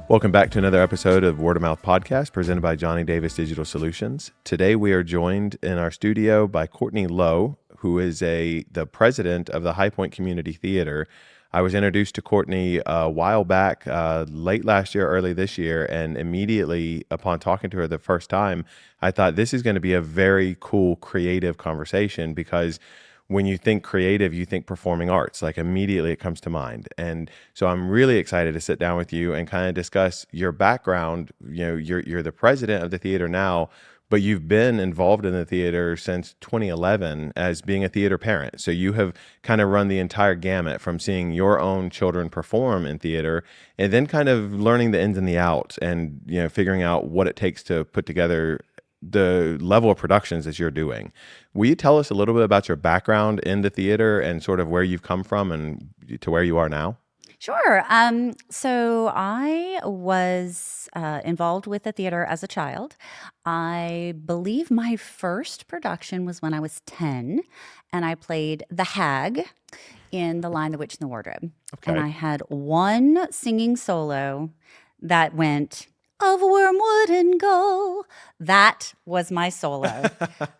Welcome back to another episode of Word of Mouth Podcast presented by Johnny Davis Digital Solutions. Today we are joined in our studio by Courtney Lowe, who is the president of the High Point Community Theater. I was introduced to Courtney a while back, late last year, early this year, and immediately upon talking to her the first time, I thought this is going to be a very cool, creative conversation because when you think creative, you think performing arts, like immediately it comes to mind. And so I'm really excited to sit down with you and kind of discuss your background. You know, you're the president of the theater now, but you've been involved in the theater since 2011 as being a theater parent. So you have kind of run the entire gamut from seeing your own children perform in theater and then kind of learning the ins and the outs and, you know, figuring out what it takes to put together the level of productions that you're doing. Will you tell us a little bit about your background in the theater and sort of where you've come from and to where you are now? Sure. So I was involved with the theater as a child. I believe my first production was when I was 10, and I played the hag in The Lion, the Witch, and the Wardrobe. And Okay. I had one singing solo that went, of wormwood and gull. That was my solo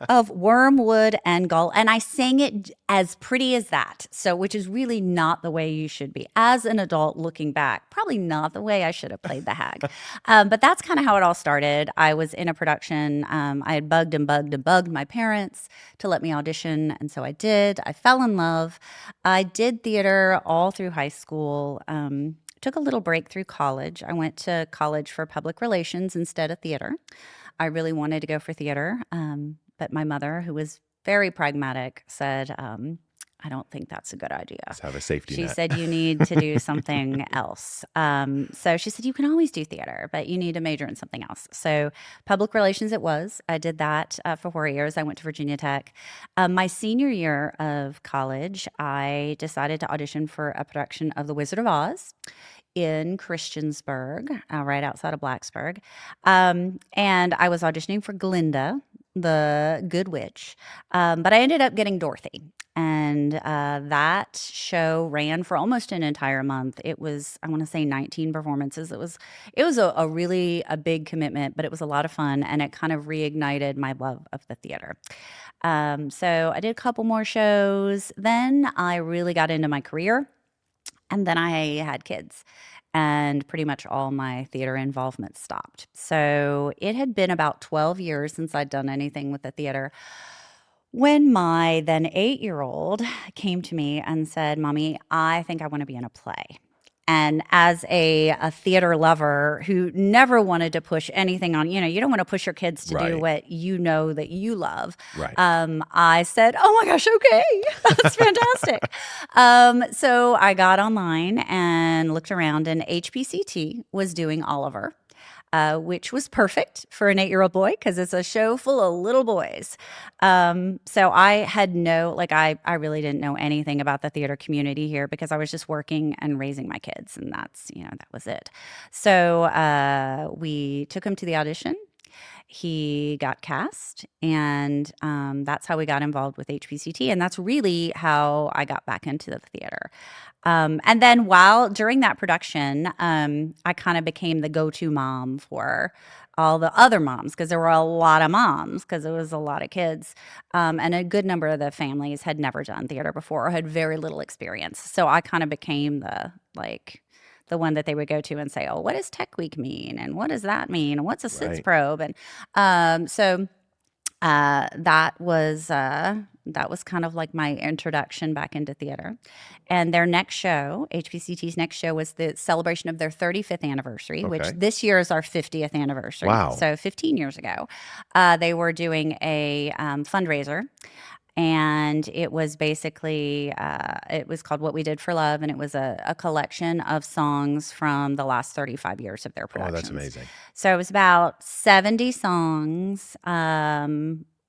of wormwood and gull. And I sang it as pretty as that. So, which is really not the way you should be. As an adult looking back, probably not the way I should have played the hag. But that's kind of how it all started. I was in a production. I had bugged and bugged and bugged my parents to let me audition. And so I did. I fell in love. I did theater all through high school. Took a little break through college. I went to college for public relations instead of theater. I really wanted to go for theater, but my mother, who was very pragmatic, said, I don't think that's a good idea. Let's have a safety She net. said, you need to do something else. So she said, you can always do theater, but you need to major in something else. So public relations it was. I did that for 4 years. I went to Virginia Tech. My senior year of college, I decided to audition for a production of The Wizard of Oz in Christiansburg, right outside of Blacksburg. And I was auditioning for Glinda, the Good Witch. But I ended up getting Dorothy. And that show ran for almost an entire month. It was, I want to say, 19 performances. It was a really a big commitment, but it was a lot of fun, and it kind of reignited my love of the theater. So I did a couple more shows. Then I really got into my career, and then I had kids. And pretty much all my theater involvement stopped. So it had been about 12 years since I'd done anything with the theater when my then 8-year-old came to me and said, Mommy, I think I want to be in a play. And as a theater lover who never wanted to push anything on, you don't want to push your kids to do Right. what you know that you love. Right. I said, oh my gosh, okay, that's fantastic. So I got online and looked around, and HPCT was doing Oliver. Which was perfect for an 8-year-old boy because it's a show full of little boys. So I had I really didn't know anything about the theater community here because I was just working and raising my kids, and that was it. So we took him to the audition. He got cast, and that's how we got involved with HPCT, and that's really how I got back into the theater. And then during that production, I kind of became the go-to mom for all the other moms because there were a lot of moms because it was a lot of kids. And a good number of the families had never done theater before or had very little experience. So I kind of became the one that they would go to and say, oh, what does Tech Week mean? And what does that mean? And what's a SITS Right. probe? And so that was kind of like my introduction back into theater. And their next show, HPCT's next show, was the celebration of their 35th anniversary, which Okay. this year is our 50th anniversary. Wow. So 15 years ago, they were doing a fundraiser. And it was basically, it was called What We Did for Love, and it was a collection of songs from the last 35 years of their Oh, productions. that's amazing. So it was about 70 songs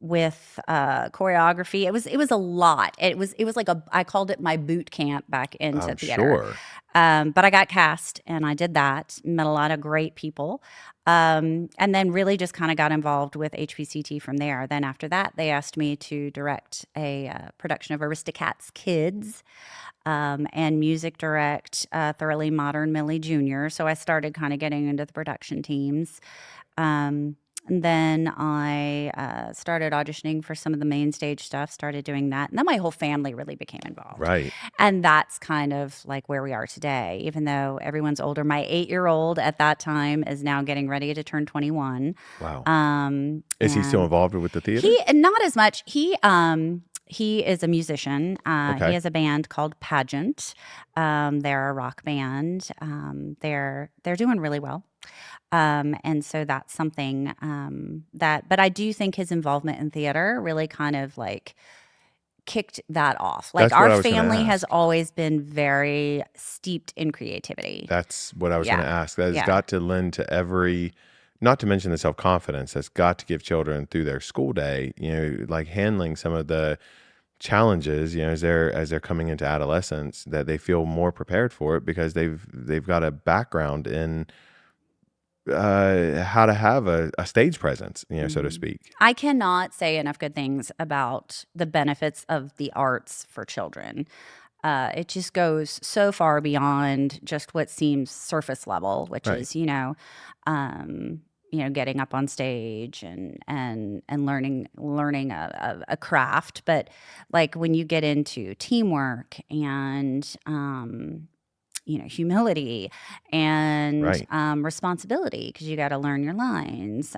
with choreography. It was a lot. It was like I called it my boot camp back into I'm theater. sure. But I got cast, and I did that. Met a lot of great people. And then really just kind of got involved with HPCT from there. Then after that, they asked me to direct a production of Aristocats Kids, and music direct Thoroughly Modern Millie Jr. So I started kind of getting into the production teams. Um, and then I started auditioning for some of the main stage stuff, started doing that. And then my whole family really became involved. Right. And that's kind of like where we are today, even though everyone's older. My 8-year-old at that time is now getting ready to turn 21. Wow. Is he still And involved with the theater? not as much. He is a musician. He Okay. has a band called Pageant. They're a rock band. They're doing really well. And so that's something but I do think his involvement in theater really kind of like kicked that off. Like That's what I our was gonna family has ask. always been very steeped in creativity. That's what I was going to Yeah. ask. That has Yeah. got to lend to every, not to mention the self-confidence that's got to give children through their school day, like handling some of the challenges, as they're coming into adolescence, that they feel more prepared for it because they've got a background in how to have a stage presence, so to speak. I cannot say enough good things about the benefits of the arts for children. It just goes so far beyond just what seems surface level, which Right. is, getting up on stage and learning a craft. But like when you get into teamwork and humility and Right. responsibility, because you got to learn your lines.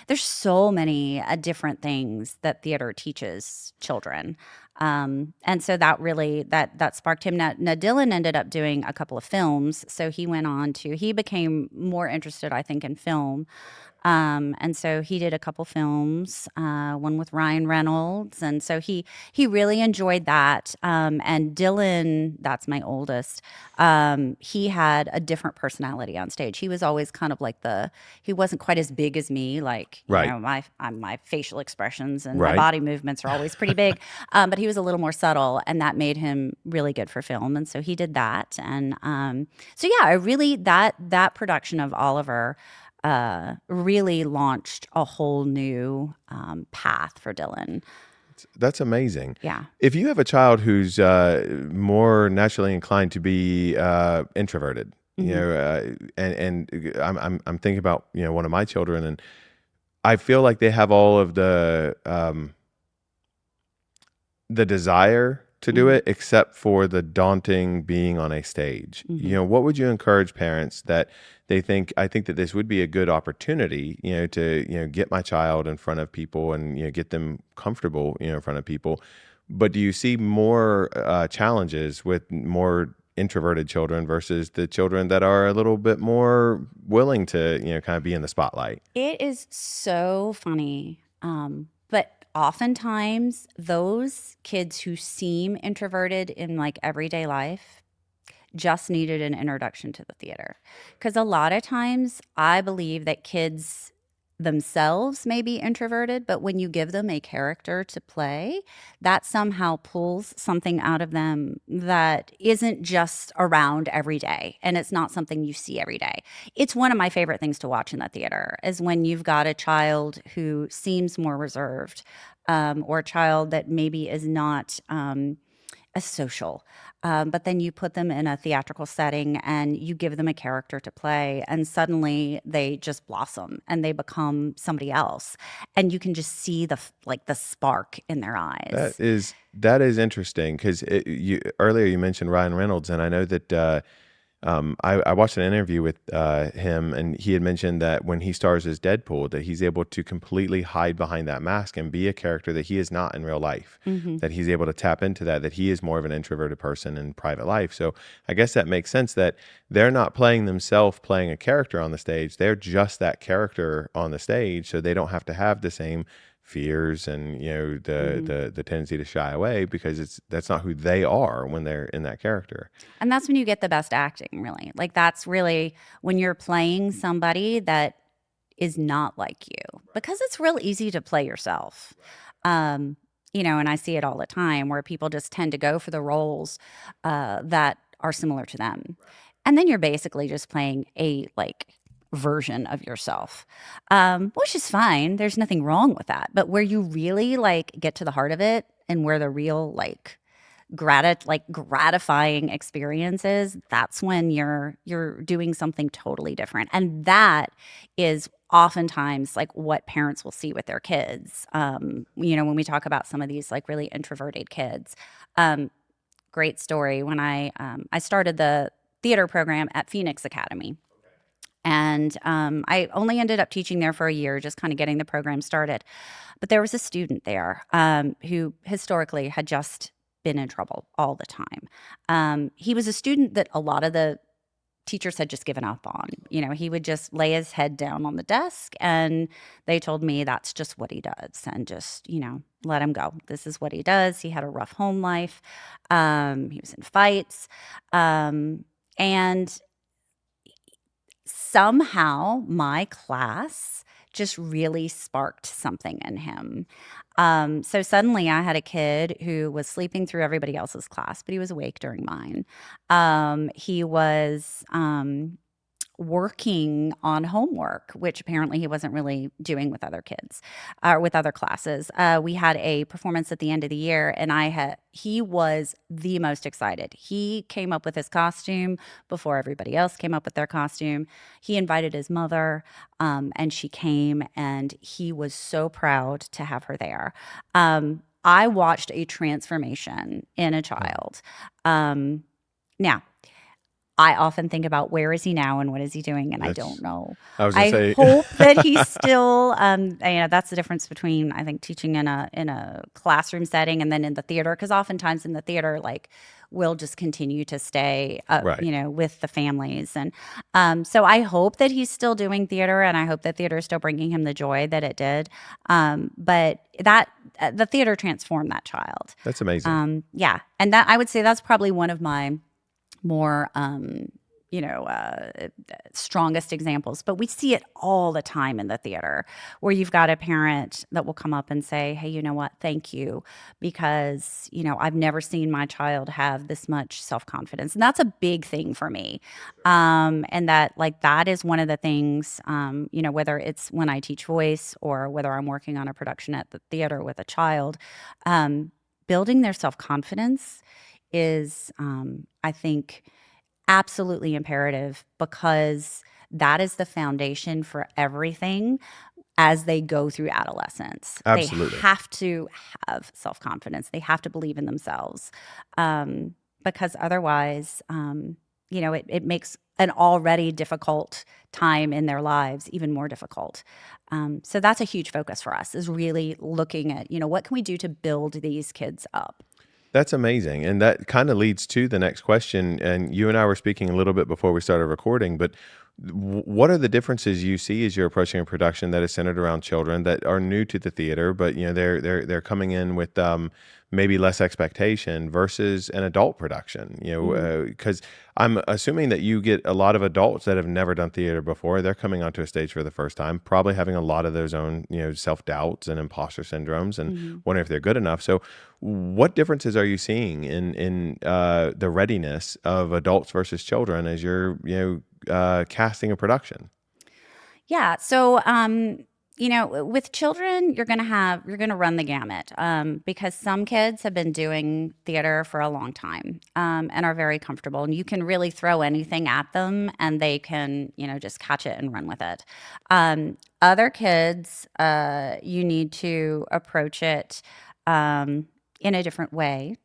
There's so many different things that theater teaches children. And so that really that sparked him. Now Dylan ended up doing a couple of films, so he became more interested, I think, in film. And so he did a couple films, one with Ryan Reynolds, and so he really enjoyed that. And Dylan, that's my oldest, he had a different personality on stage. He was always kind of like he wasn't quite as big as me, like Right. my facial expressions and my Right. body movements are always pretty big. But he was a little more subtle, and that made him really good for film. And so he did that. And so yeah, I really that production of Oliver really launched a whole new path for Dylan. That's amazing. Yeah. If you have a child who's more naturally inclined to be introverted, and I'm thinking about one of my children, and I feel like they have all of the desire to do it, except for the daunting being on a stage. What would you encourage parents that I think that this would be a good opportunity, to, get my child in front of people and, get them comfortable, in front of people. But do you see more challenges with more introverted children versus the children that are a little bit more willing to, kind of be in the spotlight? It is so funny. But oftentimes those kids who seem introverted in like everyday life just needed an introduction to the theater. Because a lot of times I believe that kids themselves may be introverted, but when you give them a character to play, that somehow pulls something out of them that isn't just around every day. And it's not something you see every day. It's one of my favorite things to watch in the theater is when you've got a child who seems more reserved, or a child that maybe is not as social. But then you put them in a theatrical setting and you give them a character to play, and suddenly they just blossom and they become somebody else. And you can just see the spark in their eyes. That is interesting because earlier you mentioned Ryan Reynolds, and I know that I watched an interview with him, and he had mentioned that when he stars as Deadpool, that he's able to completely hide behind that mask and be a character that he is not in real life. That he's able to tap into that he is more of an introverted person in private life. So I guess that makes sense that they're not playing themselves, playing a character on the stage. They're just that character on the stage, so they don't have to have the same fears and the tendency to shy away because that's not who they are when they're in that character. And that's when you get the best acting, really. Like that's really when you're playing somebody that is not like you, because it's real easy to play yourself. And I see it all the time where people just tend to go for the roles that are similar to them. And then you're basically just playing a version of yourself, which is fine. There's nothing wrong with that. But where you really like get to the heart of it and where the real gratifying experiences, that's when you're doing something totally different. And that is oftentimes like what parents will see with their kids. When we talk about some of these like really introverted kids. Great story. When I started the theater program at Phoenix Academy. And I only ended up teaching there for a year, just kind of getting the program started. But there was a student there who historically had just been in trouble all the time. He was a student that a lot of the teachers had just given up on. He would just lay his head down on the desk, and they told me that's just what he does, and just, let him go. This is what he does. He had a rough home life. He was in fights. And somehow my class just really sparked something in him. So suddenly I had a kid who was sleeping through everybody else's class, but he was awake during mine. He was working on homework, which apparently he wasn't really doing with other kids or with other classes. We had a performance at the end of the year, and he was the most excited. He came up with his costume before everybody else came up with their costume. He invited his mother, and she came, and he was so proud to have her there. I watched a transformation in a child. Now, I often think about where is he now and what is he doing, and I don't know. I was going to say, hope that he's still. That's the difference between, I think, teaching in a classroom setting and then in the theater, because oftentimes in the theater, like, we'll just continue to stay, Right. with the families, and so I hope that he's still doing theater, and I hope that theater is still bringing him the joy that it did. But that the theater transformed that child. That's amazing. Yeah, and that I would say that's probably one of my more strongest examples, but we see it all the time in the theater, where you've got a parent that will come up and say, hey, you know what, thank you, because I've never seen my child have this much self-confidence, and that's a big thing for me. And that is one of the things, whether it's when I teach voice or whether I'm working on a production at the theater with a child, building their self-confidence is, I think, absolutely imperative, because that is the foundation for everything as they go through adolescence. Absolutely. They have to have self-confidence. They have to believe in themselves, because otherwise, it makes an already difficult time in their lives even more difficult. So that's a huge focus for us, is really looking at, what can we do to build these kids up? That's amazing. And that kind of leads to the next question. And you and I were speaking a little bit before we started recording, but what are the differences you see as you're approaching a production that is centered around children that are new to the theater, but they're coming in with maybe less expectation versus an adult production? Because I'm assuming that you get a lot of adults that have never done theater before. They're coming onto a stage for the first time, probably having a lot of those own self-doubts and imposter syndromes, and wondering if they're good enough. So what differences are you seeing in the readiness of adults versus children as you're casting a production? Yeah. So, with children, you're going to run the gamut, because some kids have been doing theater for a long time, and are very comfortable, and you can really throw anything at them and they can, just catch it and run with it. Other kids, you need to approach it, in a different way.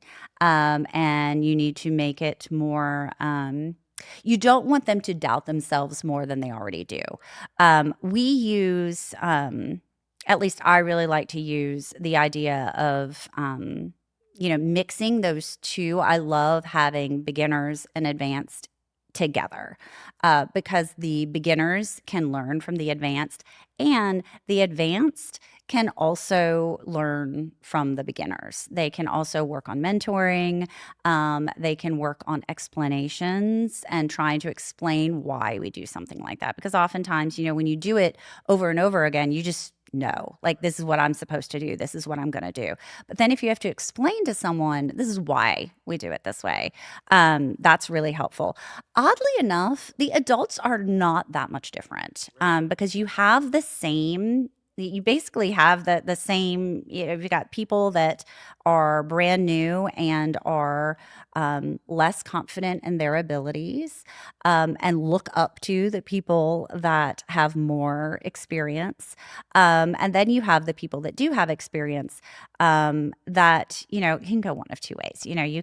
And you need to make it more, you don't want them to doubt themselves more than they already do. We use, at least I really like to use the idea of, mixing those two. I love having beginners and advanced together, because the beginners can learn from the advanced, and the advanced can also learn from the beginners. They can also work on mentoring. They can work on explanations and trying to explain why we do something like that. Because oftentimes, when you do it over and over again, you just know. Like, this is what I'm supposed to do. This is what I'm going to do. But then if you have to explain to someone, this is why we do it this way, that's really helpful. Oddly enough, the adults are not that much different, because you have the same. You basically have the same. You've got people that are brand new and are less confident in their abilities, and look up to the people that have more experience. And then you have the people that do have experience, that, can go one of two ways. You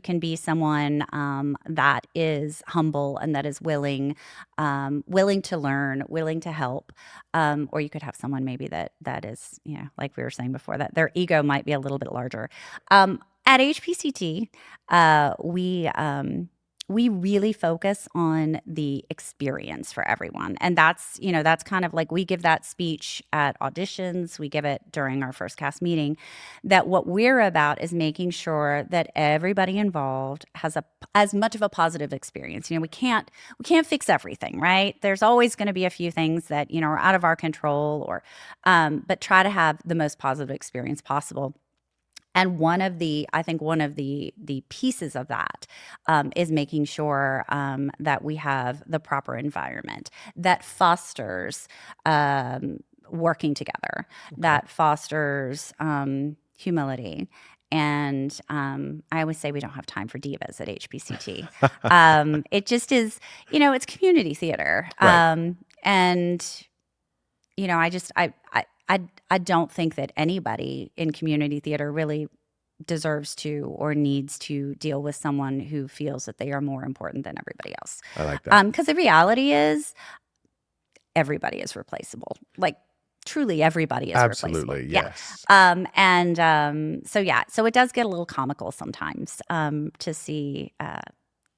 can be someone that is humble and that is willing to learn, willing to help. Or you could have someone maybe that is, like we were saying before, that their ego might be a little bit larger. At HPCT, we really focus on the experience for everyone. And that's kind of like, we give that speech at auditions, we give it during our first cast meeting, that what we're about is making sure that everybody involved has as much of a positive experience. We can't fix everything, right? There's always going to be a few things that, are out of our control, but try to have the most positive experience possible. And I think one of the pieces of that is making sure that we have the proper environment that fosters working together, that fosters humility. And I always say we don't have time for divas at HPCT. It just is, it's community theater. Right. And I don't think that anybody in community theater really deserves to or needs to deal with someone who feels that they are more important than everybody else. I like that. Because the reality is, everybody is replaceable. Like, truly everybody is Absolutely, replaceable. yes. So it does get a little comical sometimes to see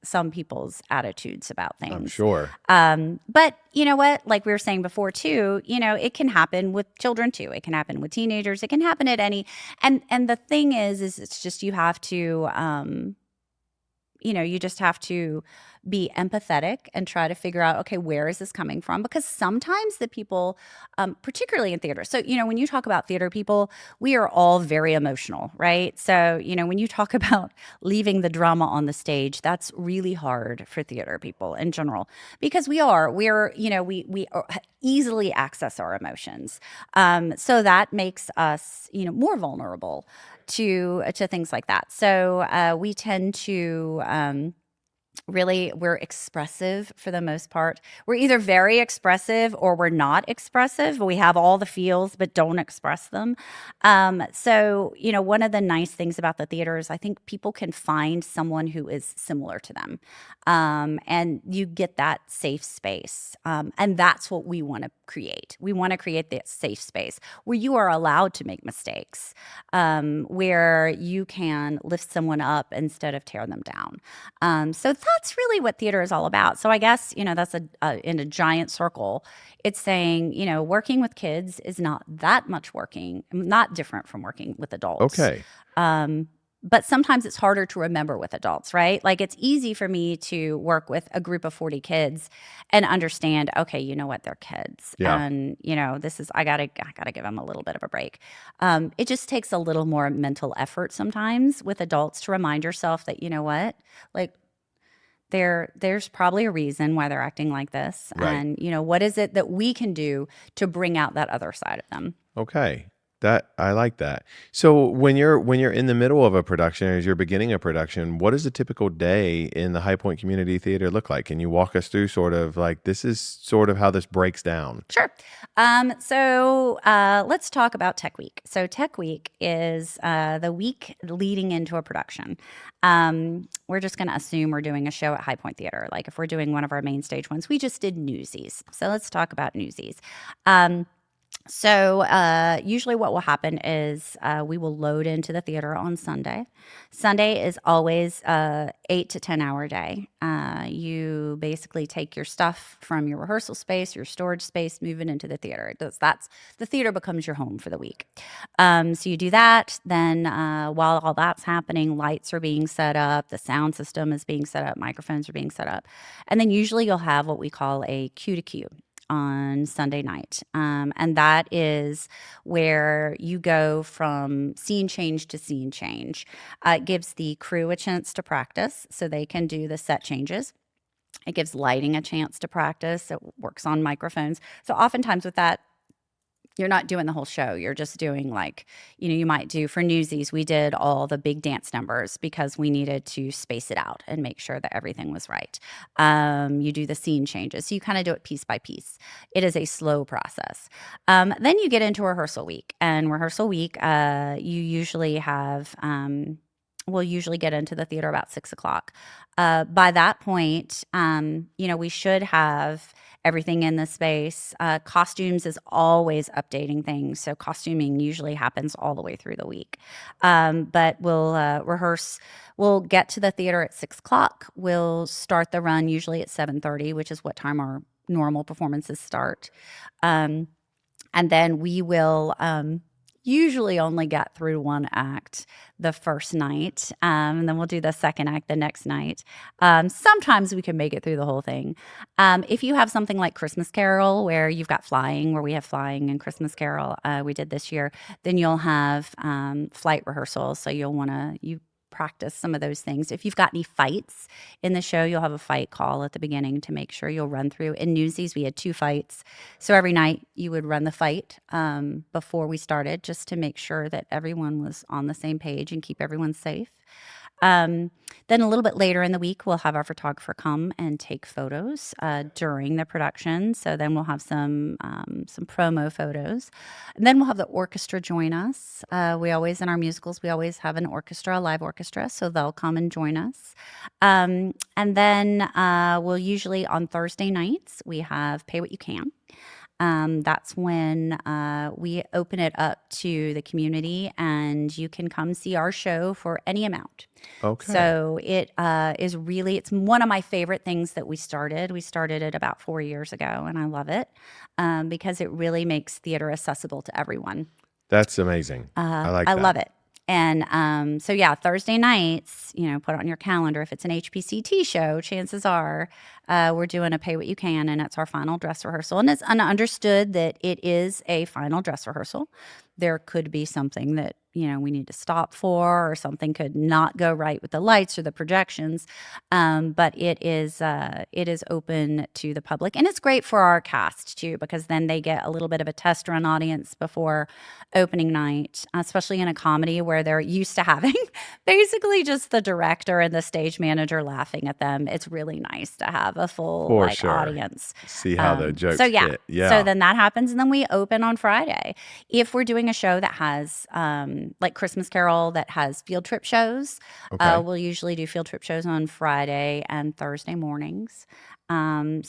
some people's attitudes about things. I'm sure. But you know what? Like we were saying before too, it can happen with children too. It can happen with teenagers. It can happen at any. And the thing is it's just you have to, you just have to be empathetic and try to figure out, okay, where is this coming from? Because sometimes the people, particularly in theater, so, when you talk about theater people, we are all very emotional, right? So, when you talk about leaving the drama on the stage, that's really hard for theater people in general, because we easily access our emotions. So that makes us, more vulnerable to things like that. So we tend to really, we're expressive for the most part. We're either very expressive or we're not expressive. We have all the feels but don't express them. So, one of the nice things about the theater is I think people can find someone who is similar to them. And you get that safe space. And that's what we want to create. We want to create that safe space where you are allowed to make mistakes, where you can lift someone up instead of tear them down. So that's really what theater is all about. So I guess, that's in a giant circle. It's saying, working with kids is not that much not different from working with adults. Okay. But sometimes it's harder to remember with adults, right? Like, it's easy for me to work with a group of 40 kids and understand, okay, you know what, they're kids. Yeah. And, I gotta give them a little bit of a break. It just takes a little more mental effort sometimes with adults to remind yourself that, you know what, like, there's probably a reason why they're acting like this. Right. And, what is it that we can do to bring out that other side of them? Okay. I like that. So when you're in the middle of a production, or as you're beginning a production, what does a typical day in the High Point Community Theater look like? Can you walk us through sort of like, this is sort of how this breaks down? Sure. So let's talk about Tech Week. So Tech Week is the week leading into a production. We're just going to assume we're doing a show at High Point Theater. Like, if we're doing one of our main stage ones, we just did Newsies. So let's talk about Newsies. So usually what will happen is we will load into the theater on Sunday. Sunday is always 8 to 10 hour day. You basically take your stuff from your rehearsal space, your storage space, move it into the theater. The theater becomes your home for the week. So you do that. Then while all that's happening, lights are being set up, the sound system is being set up, microphones are being set up. And then usually you'll have what we call a cue to cue. on Sunday night. And that is where you go from scene change to scene change. It gives the crew a chance to practice so they can do the set changes. It gives lighting a chance to practice. It works on microphones. So oftentimes with that, you're not doing the whole show. You're just doing like, you might do for Newsies, we did all the big dance numbers because we needed to space it out and make sure that everything was right. You do the scene changes. So you kind of do it piece by piece. It is a slow process. Then you get into rehearsal week. And rehearsal week, you usually have, we'll usually get into the theater about 6:00. By that point, we should have everything in the space. Costumes is always updating things. So costuming usually happens all the way through the week. But we'll rehearse. We'll get to the theater at 6:00. We'll start the run usually at 7:30, which is what time our normal performances start. And then we will usually only get through one act the first night. And then we'll do the second act the next night. Sometimes we can make it through the whole thing. If you have something like Christmas Carol, where you've got flying, where we have flying and Christmas Carol, we did this year, then you'll have flight rehearsals. So you'll want to, practice some of those things. If you've got any fights in the show, you'll have a fight call at the beginning to make sure you'll run through. In Newsies, we had 2 fights. So every night you would run the fight before we started, just to make sure that everyone was on the same page and keep everyone safe. Then a little bit later in the week, we'll have our photographer come and take photos during the production. So then we'll have some promo photos. And then we'll have the orchestra join us. We always, in our musicals, we always have an orchestra, a live orchestra. So they'll come and join us. And then we'll usually, on Thursday nights, we have Pay What You Can. That's when we open it up to the community, and you can come see our show for any amount. Okay. So it is really, it's one of my favorite things that we started. We started it about 4 years ago, and I love it because it really makes theater accessible to everyone. That's amazing. I like that. I love it. And so, yeah, Thursday nights, put it on your calendar. If it's an HPCT show, chances are we're doing a Pay What You Can, and it's our final dress rehearsal. And it's understood that it is a final dress rehearsal. There could be something that, we need to stop for, or something could not go right with the lights or the projections. But it is open to the public. And it's great for our cast, too, because then they get a little bit of a test run audience before opening night, especially in a comedy where they're used to having basically just the director and the stage manager laughing at them. It's really nice to have a full audience. See how the jokes so yeah. fit. Yeah. So then that happens, and then we open on Friday. If we're doing a show that has like Christmas Carol that has field trip shows, we'll usually do field trip shows on Friday and Thursday mornings. And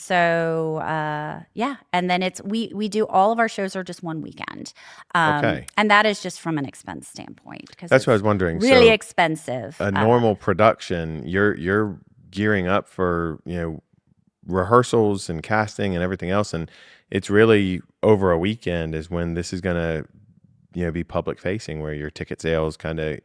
then we do all of our shows are just one weekend. And that is just from an expense standpoint, because that's what I was wondering. Really so expensive. A normal production, you're gearing up for, rehearsals and casting and everything else, and it's really over a weekend is when this is going to be public facing, where your ticket sales kind of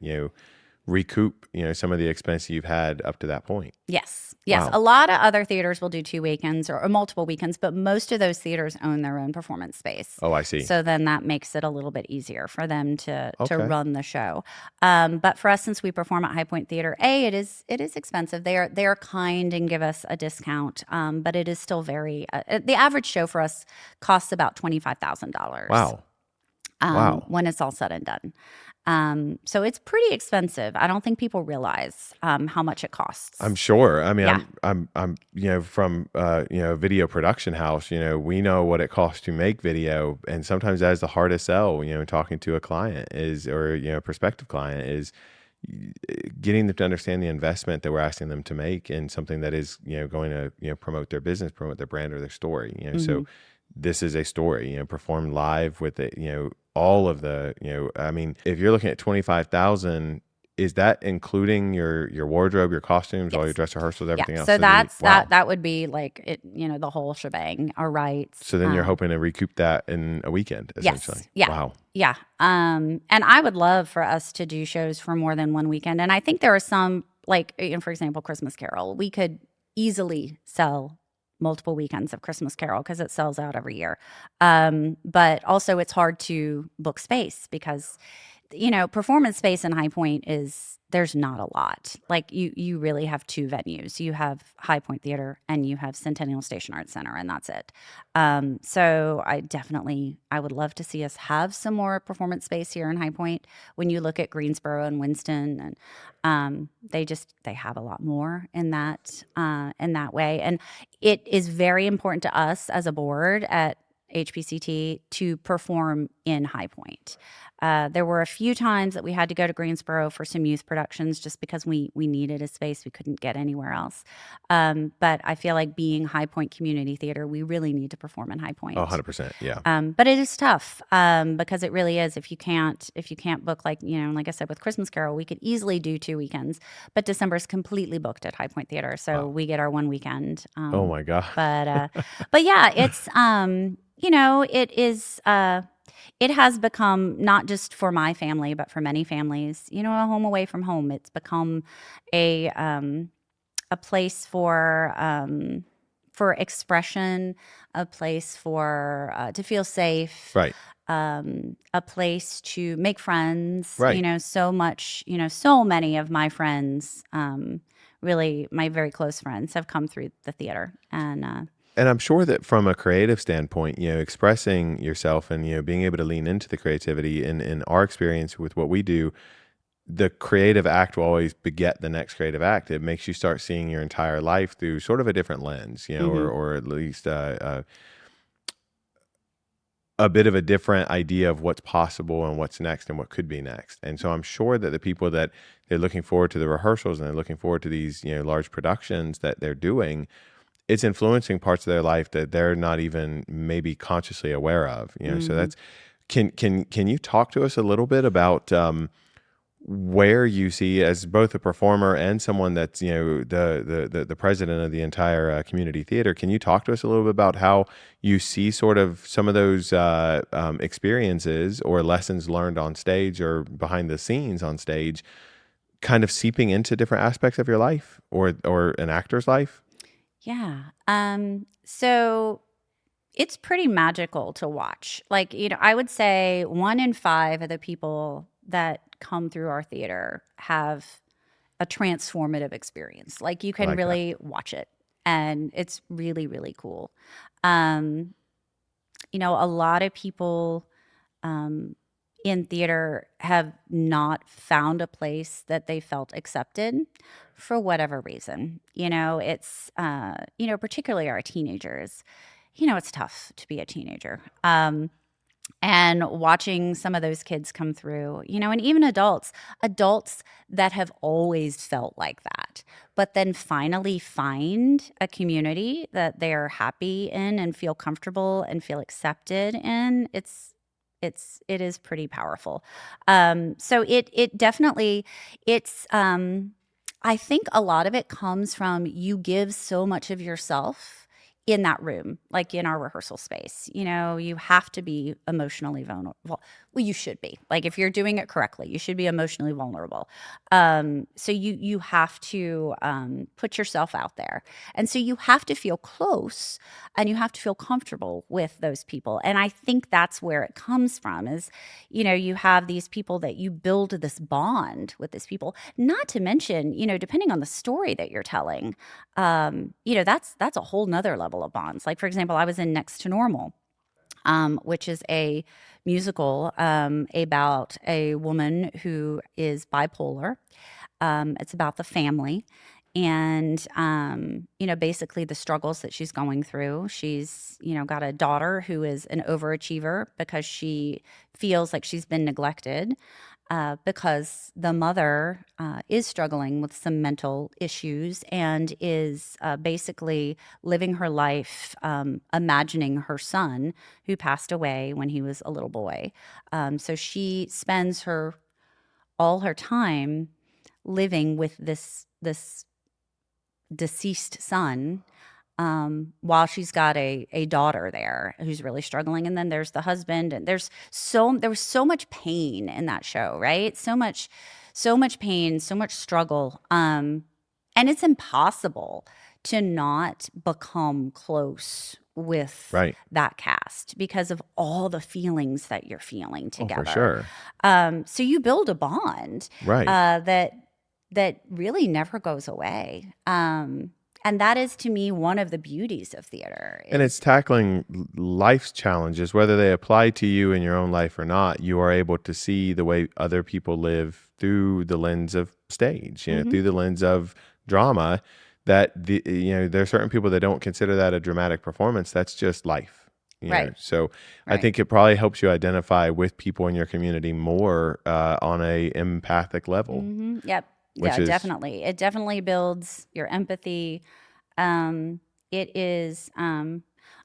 recoup some of the expense you've had up to that point. Yes. Wow. A lot of other theaters will do 2 weekends or multiple weekends, but most of those theaters own their own performance space. Oh, I see. So then that makes it a little bit easier for them to run the show. But for us, since we perform at High Point Theater, it is expensive. They are kind and give us a discount, but it is still very. The average show for us costs about $25,000. Wow. When it's all said and done. So it's pretty expensive. I don't think people realize how much it costs. I'm sure. I mean, Yeah. I'm from a video production house. We know what it costs to make video, and sometimes that's the hardest sell. Talking to a client or a prospective client is getting them to understand the investment that we're asking them to make in something that is going to promote their business, promote their brand or their story. So this is a story. Performed live with it. All of the, I mean, if you're looking at 25,000, is that including your wardrobe, your costumes, all your dress rehearsals, everything else? So that would be like it, the whole shebang. All right. So then you're hoping to recoup that in a weekend, essentially. Yes. Yeah. Wow. Yeah. And I would love for us to do shows for more than one weekend. And I think there are some, like, for example, Christmas Carol, we could easily sell multiple weekends of Christmas Carol because it sells out every year. But also it's hard to book space because performance space in High Point there's not a lot. Like you really have two venues. You have High Point Theater and you have Centennial Station Arts Center, and that's it. So I would love to see us have some more performance space here in High Point. When you look at Greensboro and Winston, and they have a lot more in that way. And it is very important to us as a board at HPCT to perform in High Point. There were a few times that we had to go to Greensboro for some youth productions just because we needed a space we couldn't get anywhere else. But I feel like being High Point Community Theater, we really need to perform in High Point. 100%. Yeah. But it is tough because it really is. If you can't book, like I said, with Christmas Carol, we could easily do 2 weekends, but December is completely booked at High Point Theater. So we get our 1 weekend. Oh my God. But yeah, it's, it is, it has become not just for my family, but for many families, a home away from home. It's become a place for expression, a place to feel safe, Right. A place to make friends. Right. So many of my friends, really my very close friends, have come through the theater, And I'm sure that from a creative standpoint, expressing yourself and, being able to lean into the creativity in our experience with what we do, the creative act will always beget the next creative act. It makes you start seeing your entire life through sort of a different lens, or at least a bit of a different idea of what's possible and what's next and what could be next. And so I'm sure that the people that they're looking forward to the rehearsals and they're looking forward to these, large productions that they're doing, it's influencing parts of their life that they're not even maybe consciously aware of. So that's can you talk to us a little bit about where you see, as both a performer and someone that's the president of the entire community theater, can you talk to us a little bit about how you see sort of some of those experiences or lessons learned on stage or behind the scenes on stage kind of seeping into different aspects of your life or an actor's life? Yeah. So it's pretty magical to watch. Like, I would say 1 in 5 of the people that come through our theater have a transformative experience. Like, you can really watch it, and it's really, really cool. A lot of people in theater have not found a place that they felt accepted for whatever reason. It's, particularly our teenagers. It's tough to be a teenager. And watching some of those kids come through, and even adults that have always felt like that, but then finally find a community that they're happy in and feel comfortable and feel accepted in. It is pretty powerful. So it definitely, I think a lot of it comes from you give so much of yourself in that room, like in our rehearsal space. You have to be emotionally vulnerable. Well, you should be. Like, if you're doing it correctly, you should be emotionally vulnerable. So you have to put yourself out there. And so you have to feel close and you have to feel comfortable with those people. And I think that's where it comes from is, you have these people that you build this bond with these people, not to mention, depending on the story that you're telling, that's a whole nother level of bonds. Like, for example, I was in Next to Normal, which is a musical about a woman who is bipolar. It's about the family and, basically the struggles that she's going through. She's, got a daughter who is an overachiever because she feels like she's been neglected. Because the mother is struggling with some mental issues and is basically living her life imagining her son who passed away when he was a little boy. So she spends all her time living with this deceased son, while she's got a daughter there who's really struggling. And then there's the husband, and there was so much pain in that show, right? So much pain, so much struggle. And it's impossible to not become close with Right. that cast because of all the feelings that you're feeling Oh, for together. sure. So you build a bond Right. that really never goes away. And that is, to me, one of the beauties of theater. And it's tackling life's challenges, whether they apply to you in your own life or not. You are able to see the way other people live through the lens of stage, through the lens of drama. That there are certain people that don't consider that a dramatic performance. That's just life. Right. So I Right. think it probably helps you identify with people in your community more on a empathic level, Yep. which Yeah, is definitely. It definitely builds your empathy. It is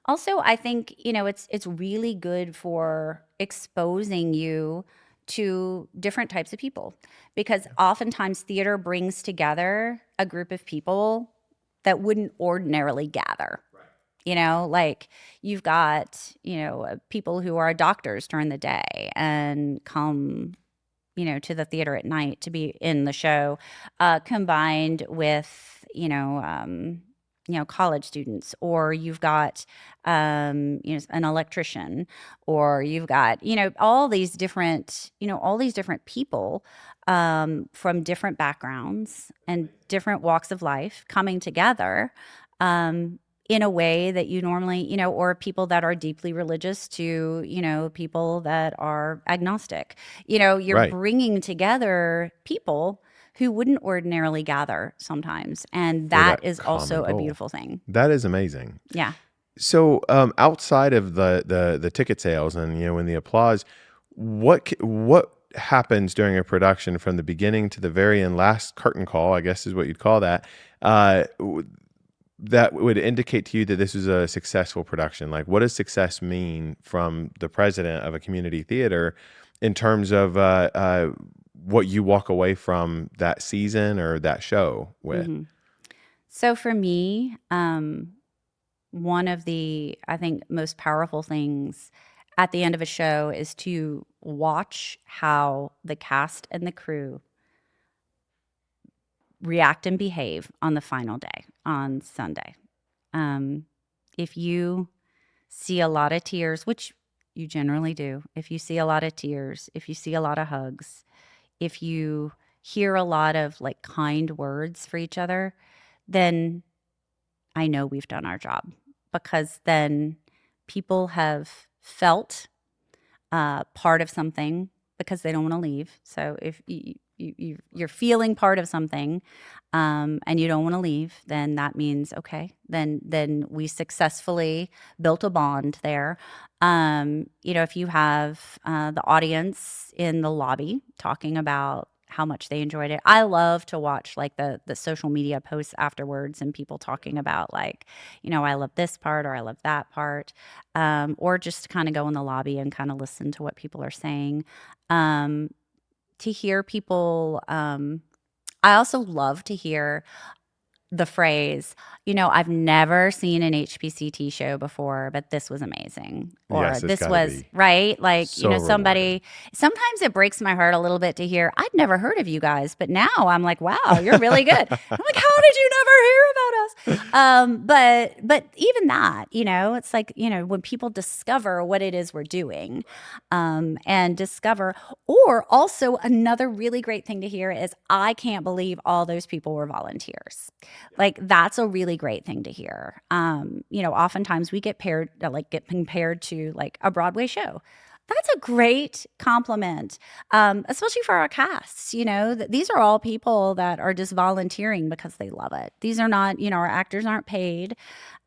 also, I think, it's really good for exposing you to different types of people, because oftentimes theater brings together a group of people that wouldn't ordinarily gather. Like you've got, people who are doctors during the day and come, to the theater at night to be in the show, combined with, college students, or you've got, an electrician, or you've got, all these different people, from different backgrounds and different walks of life coming together, in a way that you normally, or people that are deeply religious to, people that are agnostic. You're right. bringing together people who wouldn't ordinarily gather sometimes. And For that that is common also a goal. beautiful thing. That is amazing. Yeah. So, outside of the ticket sales and and the applause, what happens during a production from the beginning to the very end, last curtain call, I guess is what you'd call that, that would indicate to you that this is a successful production? Like, what does success mean from the president of a community theater in terms of what you walk away from that season or that show with? So for me, one of the, I think, most powerful things at the end of a show is to watch how the cast and the crew react and behave on the final day, on Sunday. If you see a lot of tears, which you generally do, if you see a lot of tears, if you see a lot of hugs, if you hear a lot of like kind words for each other, then I know we've done our job, because then people have felt part of something because they don't want to leave. So if you're feeling part of something, and you don't want to leave, then that means, okay, then we successfully built a bond there. If you have the audience in the lobby talking about how much they enjoyed it. I love to watch like the social media posts afterwards and people talking about like, I love this part or I love that part, or just kind of go in the lobby and kind of listen to what people are saying. To hear people, I also love to hear the phrase, I've never seen an HPCT show before, but this was amazing. Or Yes, it's this got to was be right. Like, so rewarding. somebody, sometimes it breaks my heart a little bit to hear, I'd never heard of you guys, but now I'm like, wow, you're really good. I'm like, how did you never hear about us? But even that, it's like, when people discover what it is we're doing, and discover, or also another really great thing to hear is, I can't believe all those people were volunteers. Like, that's a really great thing to hear. Oftentimes we get compared to like a Broadway show. That's a great compliment, especially for our casts. These are all people that are just volunteering because they love it. These are not, our actors aren't paid.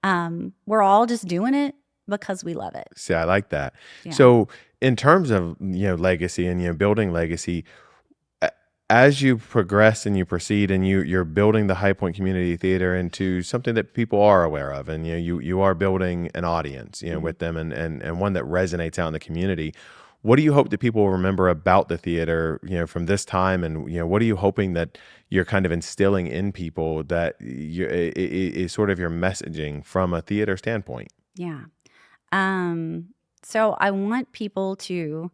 We're all just doing it because we love it. See, I like that. Yeah. So, in terms of legacy and building legacy, as you progress and you proceed and you're building the High Point Community Theater into something that people are aware of, and you are building an audience with them, and one that resonates out in the community. What do you hope that people will remember about the theater from this time, and what are you hoping that you're kind of instilling in people that is sort of your messaging from a theater standpoint? Yeah. So I want people to,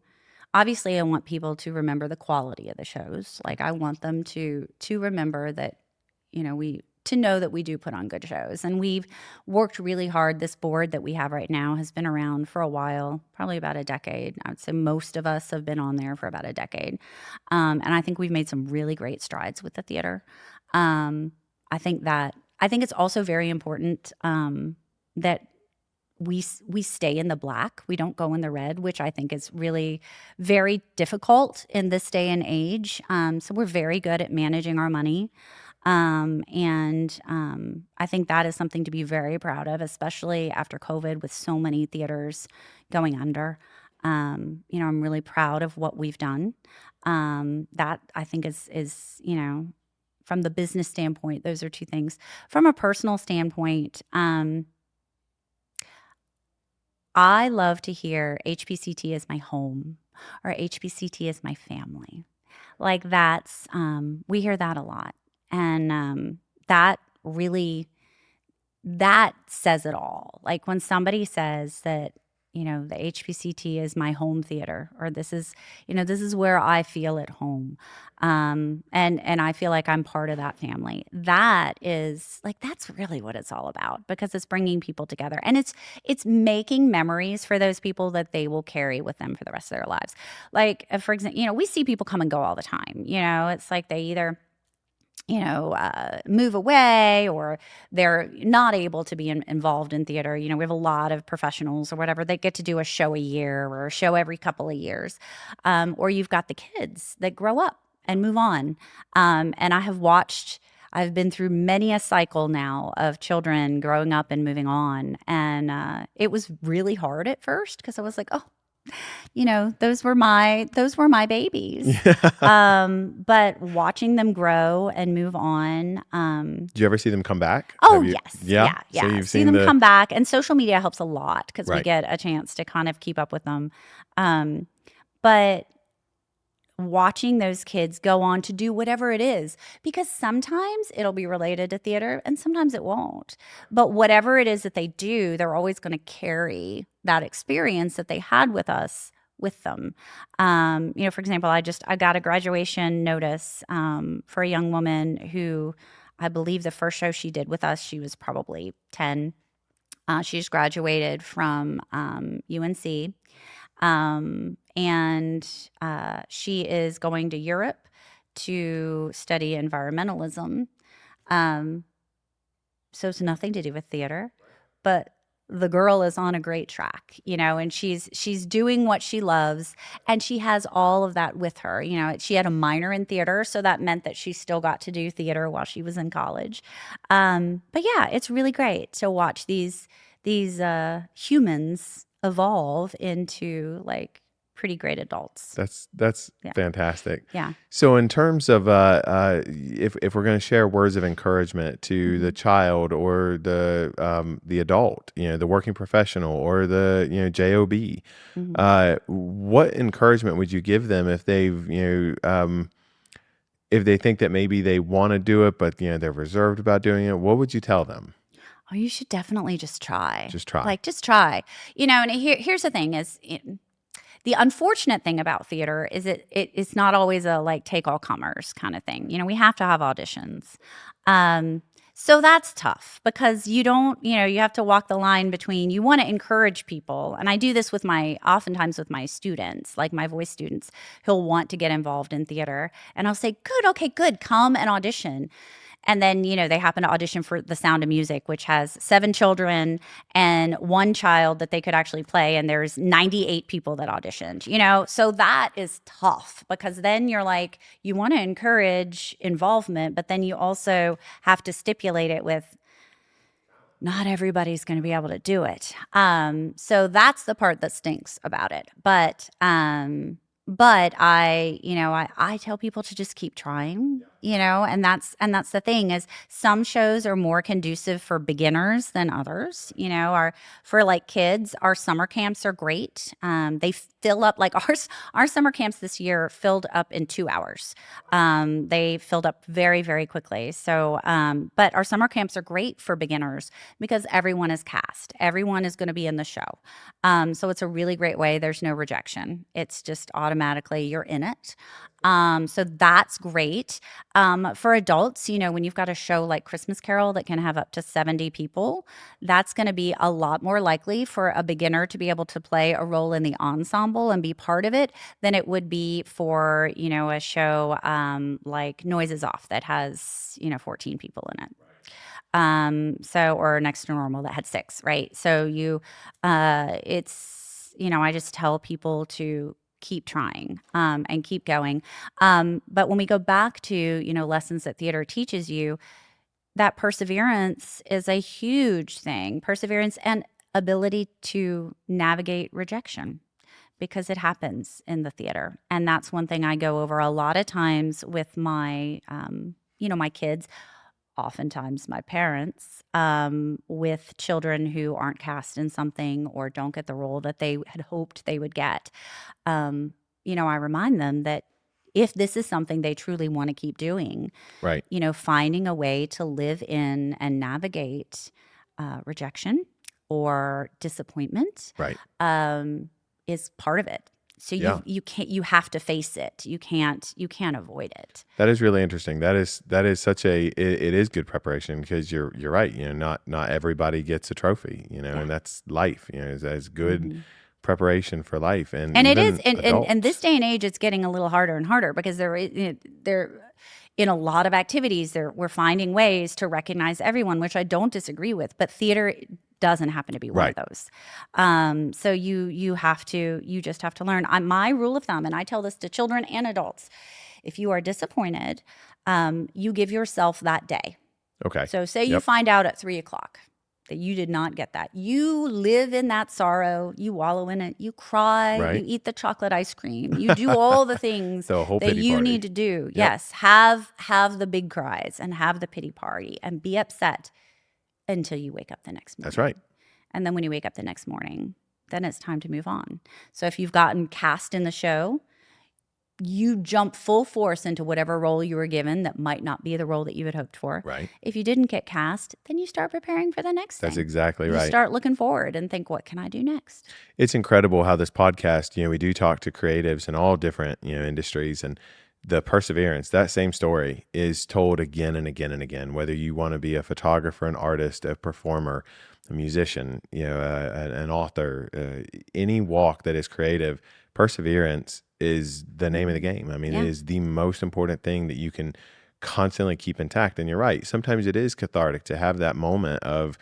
obviously I want people to remember the quality of the shows. Like, I want them to remember that, we to know that we do put on good shows. And we've worked really hard. This board that we have right now has been around for a while, probably about a decade. I would say most of us have been on there for about a decade. And I think we've made some really great strides with the theater. I think it's also very important that we stay in the black. We don't go in the red, which I think is really very difficult in this day and age. So we're very good at managing our money. I think that is something to be very proud of, especially after COVID with so many theaters going under. I'm really proud of what we've done. That I think is from the business standpoint, those are two things. From a personal standpoint, I love to hear HPCT is my home or HPCT is my family. Like that's, we hear that a lot. And that really, that says it all. Like when somebody says that, the HPCT is my home theater, or this is where I feel at home. And I feel like I'm part of that family. That is like, that's really what it's all about, because it's bringing people together, and it's making memories for those people that they will carry with them for the rest of their lives. Like, for example, we see people come and go all the time. It's like they either move away, or they're not able to be involved in theater. We have a lot of professionals or whatever. They get to do a show a year or a show every couple of years. Or you've got the kids that grow up and move on. And I've been through many a cycle now of children growing up and moving on. And it was really hard at first, because I was like, oh, those were my babies. But watching them grow and move on. Do you ever see them come back? Oh, yes. Yeah. Yeah. So you've See seen them come back, and social media helps a lot because we Right. get a chance to kind of keep up with them. But watching those kids go on to do whatever it is, because sometimes it'll be related to theater and sometimes it won't. But whatever it is that they do, they're always going to carry that experience that they had with us with them. For example, I got a graduation notice for a young woman who, I believe the first show she did with us, she was probably 10. She just graduated from UNC. And she is going to Europe to study environmentalism. So it's nothing to do with theater, but the girl is on a great track, and she's doing what she loves, and she has all of that with her. She had a minor in theater, so that meant that she still got to do theater while she was in college. But yeah, it's really great to watch these humans evolve into like pretty great adults. That's Yeah. fantastic. Yeah. So in terms of if we're going to share words of encouragement to the child or the adult, the working professional or the job, what encouragement would you give them if they've if they think that maybe they want to do it but they're reserved about doing it? What would you tell them? Oh, you should definitely just try. Just try. Like, just try. And here's the thing is, the unfortunate thing about theater is it's not always a like take all comers kind of thing. We have to have auditions. So that's tough, because you don't, you have to walk the line between, you want to encourage people. And I do this oftentimes with my students, like my voice students, who'll want to get involved in theater. And I'll say, good, okay, good, come and audition. And then, they happen to audition for The Sound of Music, which has 7 children and 1 child that they could actually play. And there's 98 people that auditioned, So that is tough, because then you're like, you want to encourage involvement, but then you also have to stipulate it with, not everybody's going to be able to do it. So that's the part that stinks about it. But I tell people to just keep trying, and that's the thing is, some shows are more conducive for beginners than others. For like kids, our summer camps are great. They fill up, like our summer camps this year filled up in 2 hours. They filled up very, very quickly. So, but our summer camps are great for beginners because everyone is cast. Everyone is going to be in the show. So it's a really great way. There's no rejection. It's just automatically you're in it. So that's great. For adults, when you've got a show like Christmas Carol that can have up to 70 people, that's going to be a lot more likely for a beginner to be able to play a role in the ensemble and be part of it than it would be for, a show like Noises Off that has, 14 people in it. Or Next to Normal that had 6, right? So I just tell people to keep trying and keep going. But when we go back to, lessons that theater teaches you, that perseverance is a huge thing. Perseverance and ability to navigate rejection, because it happens in the theater. And that's one thing I go over a lot of times with my, my kids, oftentimes my parents, with children who aren't cast in something or don't get the role that they had hoped they would get. I remind them that if this is something they truly want to keep doing, Right. Finding a way to live in and navigate rejection or disappointment, Right. is part of it. So Yeah. you have to face it. You can't avoid it. That is really interesting. That is such it is good preparation, because you're right. Not everybody gets a trophy, and that's life, as good preparation for life. And it even is, and this day and age, it's getting a little harder and harder, because they're in a lot of activities, we're finding ways to recognize everyone, which I don't disagree with, but theater doesn't happen to be one of those. So you just have to learn. My rule of thumb, and I tell this to children and adults, if you are disappointed, you give yourself that day. Okay. So say you find out at 3:00 that you did not get that. You live in that sorrow. You wallow in it. You cry. Right. You eat the chocolate ice cream. You do all the things that you need to do. Yep. Yes. Have the big cries and have the pity party and be upset until you wake up the next morning. That's right. And then when you wake up the next morning, then it's time to move on. So if you've gotten cast in the show, you jump full force into whatever role you were given that might not be the role that you had hoped for. Right. If you didn't get cast, then you start preparing for the next thing. That's exactly right. You start looking forward and think, what can I do next? It's incredible how this podcast, we do talk to creatives in all different, industries, and the perseverance, that same story is told again and again and again, whether you want to be a photographer, an artist, a performer, a musician, an author, any walk that is creative. Perseverance is the name of the game. I mean, It is the most important thing that you can constantly keep intact. And you're right. Sometimes it is cathartic to have that moment of,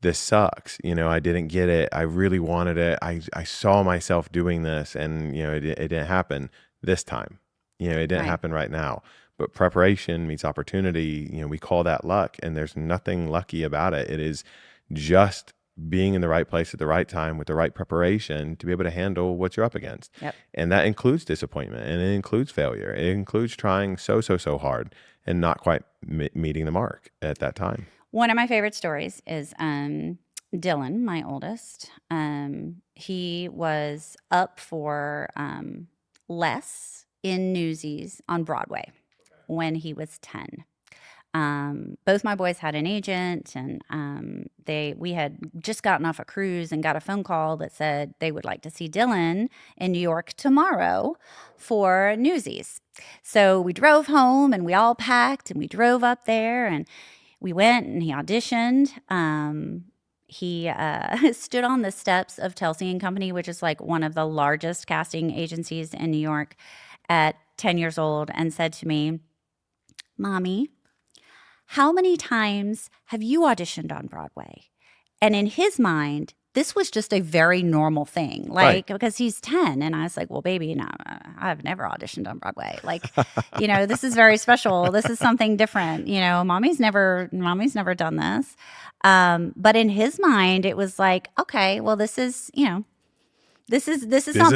this sucks. I didn't get it. I really wanted it. I saw myself doing this, and, it didn't happen this time. It didn't happen right now. But preparation meets opportunity. We call that luck, and there's nothing lucky about it. It is just being in the right place at the right time with the right preparation to be able to handle what you're up against. Yep. And that includes disappointment, and it includes failure. It includes trying so hard and not quite meeting the mark at that time. One of my favorite stories is Dylan, my oldest. He was up for less in Newsies on Broadway when he was 10. Both my boys had an agent, and we had just gotten off a cruise and got a phone call that said they would like to see Dylan in New York tomorrow for Newsies. So we drove home, and we all packed, and we drove up there, and we went, and he auditioned. He stood on the steps of Telsey & Company, which is like one of the largest casting agencies in New York, at 10 years old, and said to me, "Mommy, how many times have you auditioned on Broadway?" And in his mind, this was just a very normal thing, because he's 10. And I was like, "Well, baby, no, I've never auditioned on Broadway. This is very special. This is something different. Mommy's never done this." But in his mind, it was like, okay, well, this is something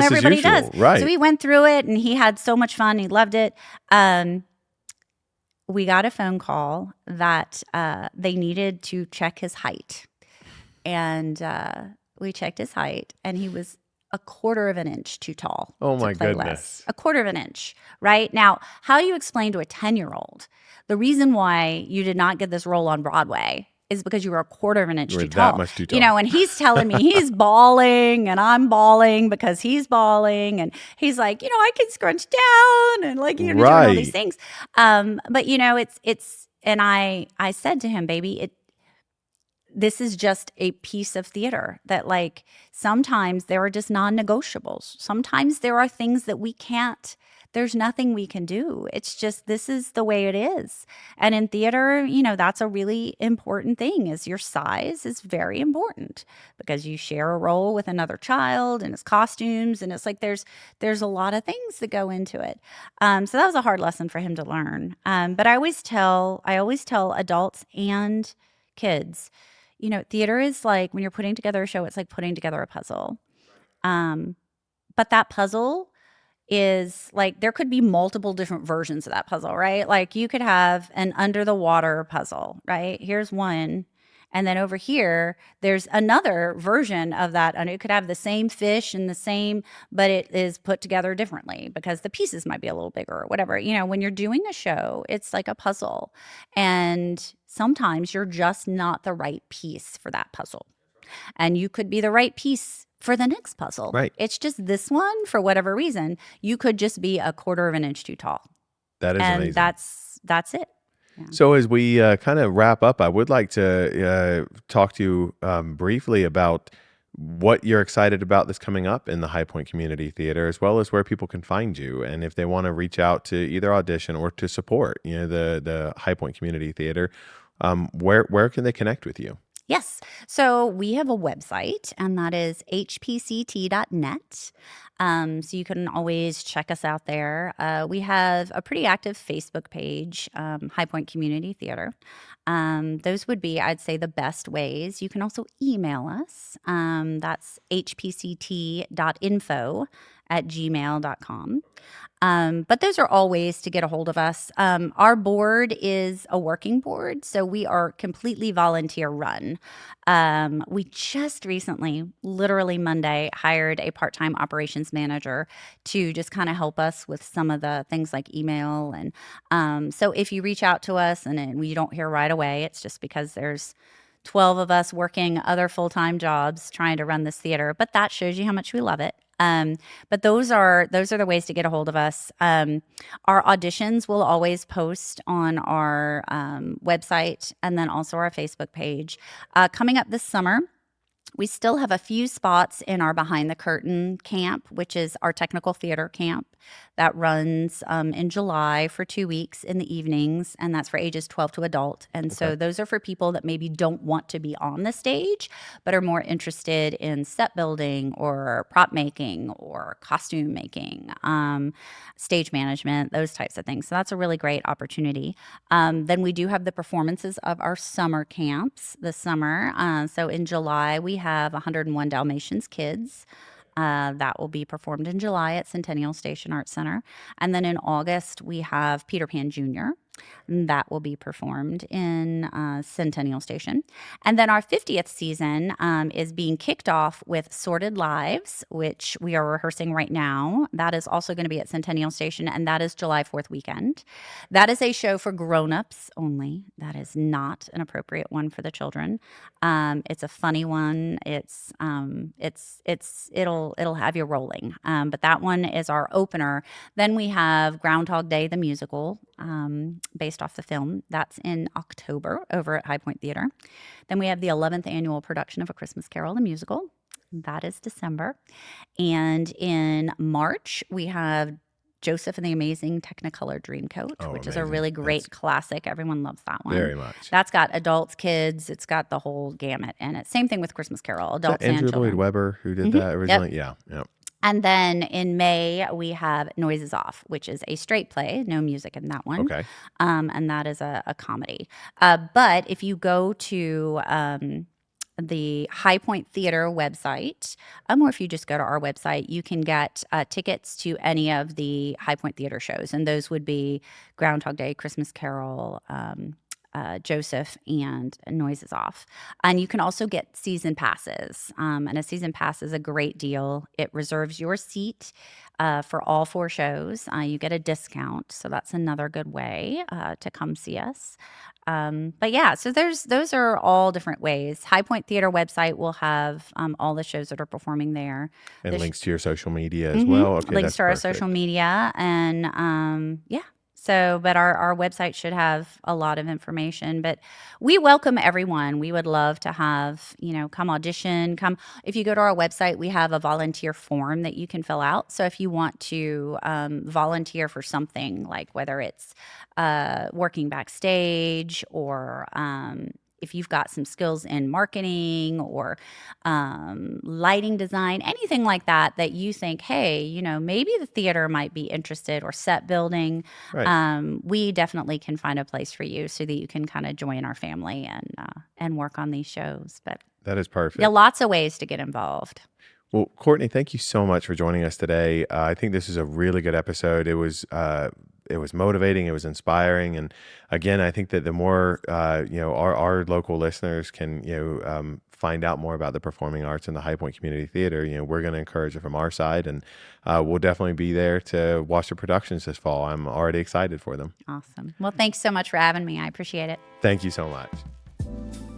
everybody does. Right. So he went through it, and he had so much fun. He loved it. We got a phone call that they needed to check his height. And we checked his height, and he was a quarter of an inch too tall. Oh, my to play goodness. less. A quarter of an inch, right? Now, how do you explain to a 10-year-old the reason why you did not get this role on Broadway is because you were a quarter of an inch You were too that tall. much too You tall. know, and he's telling me he's bawling and I'm bawling because he's bawling. And he's like, you know, I can scrunch down and like, you know, doing all these Right. things. But you know, and I said to him, baby, this is just a piece of theater that like sometimes there are just non-negotiables. Sometimes there are things that there's nothing we can do. It's just, this is the way it is. And in theater, you know, that's a really important thing is your size is very important because you share a role with another child and it's costumes. And it's like, there's a lot of things that go into it. So that was a hard lesson for him to learn. But I always tell adults and kids, you know, theater is like when you're putting together a show, it's like putting together a puzzle. But that puzzle is like there could be multiple different versions of that puzzle, right? Like you could have an under the water puzzle, right? Here's one. And then over here, there's another version of that. And it could have the same fish and the same, but it is put together differently because the pieces might be a little bigger or whatever. You know, when you're doing a show, it's like a puzzle. And sometimes you're just not the right piece for that puzzle. And you could be the right piece for the next puzzle. Right. It's just this one, for whatever reason, you could just be a quarter of an inch too tall. That is and amazing. that's it. Yeah. So as we kind of wrap up, I would like to talk to you briefly about what you're excited about that's coming up in the High Point Community Theater, as well as where people can find you, and if they want to reach out to either audition or to support, you know, the High Point Community Theater, where can they connect with you? Yes. So we have a website, and that is hpct.net. So you can always check us out there. We have a pretty active Facebook page, High Point Community Theater. Those would be, I'd say, the best ways. You can also email us. That's hpct.info@gmail.com. But those are all ways to get a hold of us. Our board is a working board, so we are completely volunteer run. We just recently, literally Monday, hired a part-time operations manager to just kind of help us with some of the things like email. And so if you reach out to us and we don't hear right away, it's just because there's 12 of us working other full-time jobs trying to run this theater, but that shows you how much we love it. But those are the ways to get a hold of us. Our auditions will always post on our website and then also our Facebook page. Coming up this summer, we still have a few spots in our Behind the Curtain camp, which is our technical theater camp that runs in July for 2 weeks in the evenings, and that's for ages 12 to adult. And so those are for people that maybe don't want to be on the stage, but are more interested in set building or prop making or costume making, stage management, those types of things. So that's a really great opportunity. Then we do have the performances of our summer camps this summer. So in July, we have 101 Dalmatians Kids. That will be performed in July at Centennial Station Arts Center. And then in August, we have Peter Pan Jr. That will be performed in Centennial Station. And then our 50th season is being kicked off with Sorted Lives, which we are rehearsing right now. That is also going to be at Centennial Station, and that is July 4th weekend. That is a show for grown-ups only. That is not an appropriate one for the children. It's a funny one. It'll have you rolling. But that one is our opener. Then we have Groundhog Day, the musical, based off the film. That's in October over at High Point Theater. Then we have the 11th annual production of A Christmas Carol, the musical. That is December. And in March, we have Joseph and the Amazing Technicolor Dreamcoat, which is a really great classic. Everyone loves that one. Very much. That's got adults, kids. It's got the whole gamut in it. Same thing with Christmas Carol, adults and Andrew children. Lloyd Webber who did that originally? Yep. Yeah. And then in May, we have Noises Off, which is a straight play, no music in that one. Okay. And that is a comedy. But if you go to the High Point Theater website, or if you just go to our website, you can get tickets to any of the High Point Theater shows. And those would be Groundhog Day, Christmas Carol, Joseph and Noises Off. And you can also get season passes. And a season pass is a great deal. It reserves your seat for all 4 shows. You get a discount. So that's another good way to come see us. But yeah, so those are all different ways. High Point Theater website will have all the shows that are performing there. And links to your social media as well. Okay, links that's to our perfect. social media, and yeah. So, but our website should have a lot of information. But we welcome everyone. We would love to have, come audition. Come, if you go to our website, we have a volunteer form that you can fill out. So if you want to volunteer for something, like whether it's working backstage, or if you've got some skills in marketing or lighting design, anything like that you think, hey, maybe the theater might be interested, or set building, Right. we definitely can find a place for you so that you can kind of join our family and work on these shows. But That is perfect. yeah, lots of ways to get involved. Well, Courtney, thank you so much for joining us today. I think this is a really good episode. It was motivating. It was inspiring. And again, I think that the more, our local listeners can, find out more about the performing arts and the High Point Community Theater, we're going to encourage it from our side. And we'll definitely be there to watch the productions this fall. I'm already excited for them. Awesome. Well, thanks so much for having me. I appreciate it. Thank you so much.